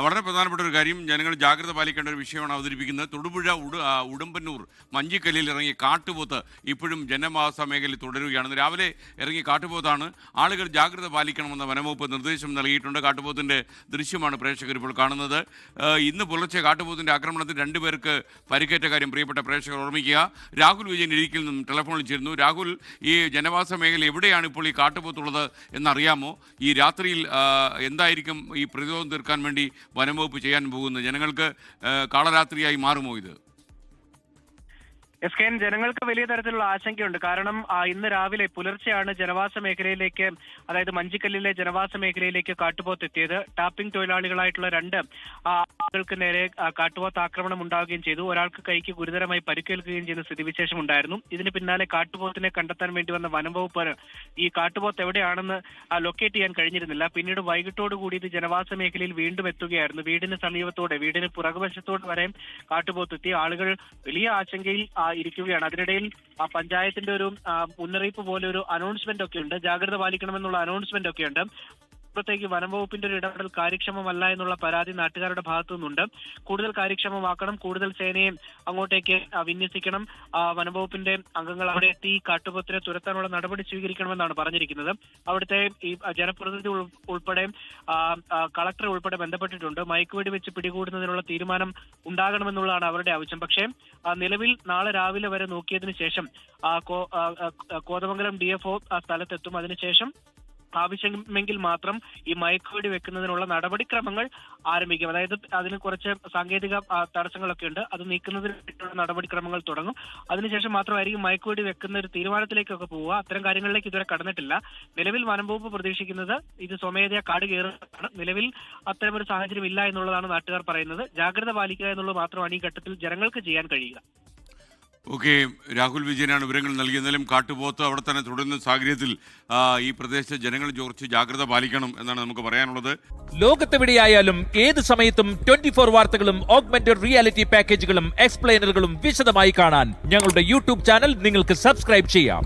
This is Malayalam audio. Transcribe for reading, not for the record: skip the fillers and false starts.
വളരെ പ്രധാനപ്പെട്ട ഒരു കാര്യം, ജനങ്ങൾ ജാഗ്രത പാലിക്കേണ്ട ഒരു വിഷയമാണ് അവതരിപ്പിക്കുന്നത്. തൊടുപുഴ ഉടുമ്പന്നൂർ മഞ്ചിക്കല്ലിൽ ഇറങ്ങിയ കാട്ടുപോത്ത് ഇപ്പോഴും ജനവാസ മേഖലയിൽ തുടരുകയാണ്. രാവിലെ ഇറങ്ങിയ കാട്ടുപോത്താണ്. ആളുകൾ ജാഗ്രത പാലിക്കണമെന്ന വനംവകുപ്പ് നിർദ്ദേശം നൽകിയിട്ടുണ്ട്. കാട്ടുപോത്തിൻ്റെ ദൃശ്യമാണ് പ്രേക്ഷകർ ഇപ്പോൾ കാണുന്നത്. ഇന്ന് പുലർച്ചെ കാട്ടുപോത്തിൻ്റെ ആക്രമണത്തിൽ 2 പേർക്ക് പരിക്കേറ്റ കാര്യം പ്രിയപ്പെട്ട പ്രേക്ഷകർ ഓർമ്മിക്കുക. രാഹുൽ വിജയൻ ഇടുക്കിയിൽ നിന്നും ടെലിഫോണിൽ ചേരുന്നു. രാഹുൽ, ഈ ജനവാസ മേഖല എവിടെയാണ് ഇപ്പോൾ ഈ കാട്ടുപോത്തുള്ളത് എന്നറിയാമോ? ഈ രാത്രിയിൽ എന്തായിരിക്കും ഈ പ്രതിരോധം തീർക്കാൻ വേണ്ടി വനംവകുപ്പ് ചെയ്യാൻ പോകുന്നത്? ജനങ്ങൾക്ക് കാളരാത്രിയായി മാറുമോ ഇത്? എസ് കെ എൻ, ജനങ്ങൾക്ക് വലിയ തരത്തിലുള്ള ആശങ്കയുണ്ട്. കാരണം ഇന്ന് രാവിലെ പുലർച്ചെയാണ് ജനവാസ മേഖലയിലേക്ക്, അതായത് മഞ്ചിക്കല്ലിലെ ജനവാസ മേഖലയിലേക്ക് കാട്ടുപോത്ത് എത്തിയത്. ടാപ്പിംഗ് തൊഴിലാളികളായിട്ടുള്ള 2 ആളുകൾക്ക് നേരെ കാട്ടുപോത്ത് ആക്രമണം ഉണ്ടാവുകയും ചെയ്തു. ഒരാൾക്ക് കൈക്ക് ഗുരുതരമായി പരിക്കേൽക്കുകയും ചെയ്യുന്ന സ്ഥിതിവിശേഷം ഉണ്ടായിരുന്നു. ഇതിന് പിന്നാലെ കാട്ടുപോത്തിനെ കണ്ടെത്താൻ വേണ്ടി വന്ന വനംവകുപ്പ് ഈ കാട്ടുപോത്ത് എവിടെയാണെന്ന് ലൊക്കേറ്റ് ചെയ്യാൻ കഴിഞ്ഞിരുന്നില്ല. പിന്നീട് വൈകിട്ടോടുകൂടി ഇത് ജനവാസ മേഖലയിൽ വീണ്ടും എത്തുകയായിരുന്നു. വീടിന് സമീപത്തോടെ, വീടിന് പുറകുവശത്തോട് വരെ കാട്ടുപോത്ത് എത്തി. ആളുകൾ വലിയ ആശങ്കയിൽ ഇരിക്കുകയാണ്. അതിനിടയിൽ പഞ്ചായത്തിന്റെ ഒരു മുന്നറിയിപ്പ് പോലെ ഒരു അനൗൺസ്മെന്റ് ഒക്കെ ഉണ്ട്. ജാഗ്രത പാലിക്കണമെന്നുള്ള അനൗൺസ്മെന്റ് ഒക്കെ ഉണ്ട്. ത്തേക്ക് വനംവകുപ്പിന്റെ ഒരു ഇടപെടൽ കാര്യക്ഷമമല്ല എന്നുള്ള പരാതി നാട്ടുകാരുടെ ഭാഗത്തു നിന്നുണ്ട്. കൂടുതൽ കാര്യക്ഷമമാക്കണം, കൂടുതൽ സേനയെ അങ്ങോട്ടേക്ക് വിന്യസിക്കണം, വനംവകുപ്പിന്റെ അംഗങ്ങൾ അവിടെ എത്തി കാട്ടുപോത്തിനെ തുരത്താനുള്ള നടപടി സ്വീകരിക്കണമെന്നാണ് പറഞ്ഞിരിക്കുന്നത്. അവിടുത്തെ ഈ ജനപ്രതിനിധി ഉൾപ്പെടെ കളക്ടർ ഉൾപ്പെടെ ബന്ധപ്പെട്ടിട്ടുണ്ട്. മയക്കുവെടി വെച്ച് പിടികൂടുന്നതിനുള്ള തീരുമാനം ഉണ്ടാകണമെന്നുള്ളതാണ് അവരുടെ ആവശ്യം. പക്ഷേ നിലവിൽ നാളെ രാവിലെ വരെ നോക്കിയതിനു ശേഷം കോതമംഗലം DFO സ്ഥലത്തെത്തും. അതിനുശേഷം ആവശ്യമെങ്കിൽ മാത്രം ഈ മയക്കുവെടി വെക്കുന്നതിനുള്ള നടപടിക്രമങ്ങൾ ആരംഭിക്കും. അതായത് അതിന് കുറച്ച് സാങ്കേതിക തടസ്സങ്ങളൊക്കെ ഉണ്ട്. അത് നീക്കുന്നതിന് വേണ്ടിയുള്ള നടപടിക്രമങ്ങൾ തുടങ്ങും. അതിനുശേഷം മാത്രമായിരിക്കും മയക്കുവെടി വെക്കുന്ന ഒരു തീരുമാനത്തിലേക്കൊക്കെ പോവുക. അത്തരം കാര്യങ്ങളിലേക്ക് ഇതുവരെ കടന്നിട്ടില്ല. നിലവിൽ വനംവകുപ്പ് പ്രതീക്ഷിക്കുന്നത് ഇത് സ്വമേധയാ കാട് കയറുന്നതാണ്. നിലവിൽ അത്തരമൊരു സാഹചര്യം ഇല്ല എന്നുള്ളതാണ് നാട്ടുകാർ പറയുന്നത്. ജാഗ്രത പാലിക്കുക എന്നുള്ളത് മാത്രമാണ് ഈ ഘട്ടത്തിൽ ജനങ്ങൾക്ക് ചെയ്യാൻ കഴിയുക. ഓക്കെ, രാഹുൽ വിജയനാണ് വിവരങ്ങൾ നൽകിയത്. എന്നാലും കാട്ടുപോത്ത് അവിടെ തന്നെ തുടരുന്ന സാഹചര്യത്തിൽ ഈ പ്രദേശത്തെ ജനങ്ങൾ കുറച്ച് ജാഗ്രത പാലിക്കണം എന്നാണ് നമുക്ക് പറയാനുള്ളത്. ലോകത്തെവിടെയായാലും ഏത് സമയത്തും 24 വാർത്തകളും ഓഗ്മെന്റഡ് റിയാലിറ്റി പാക്കേജുകളും എക്സ്പ്ലെയിനറുകളും വിശദമായി കാണാൻ ഞങ്ങളുടെ യൂട്യൂബ് ചാനൽ നിങ്ങൾക്ക് സബ്സ്ക്രൈബ് ചെയ്യാം.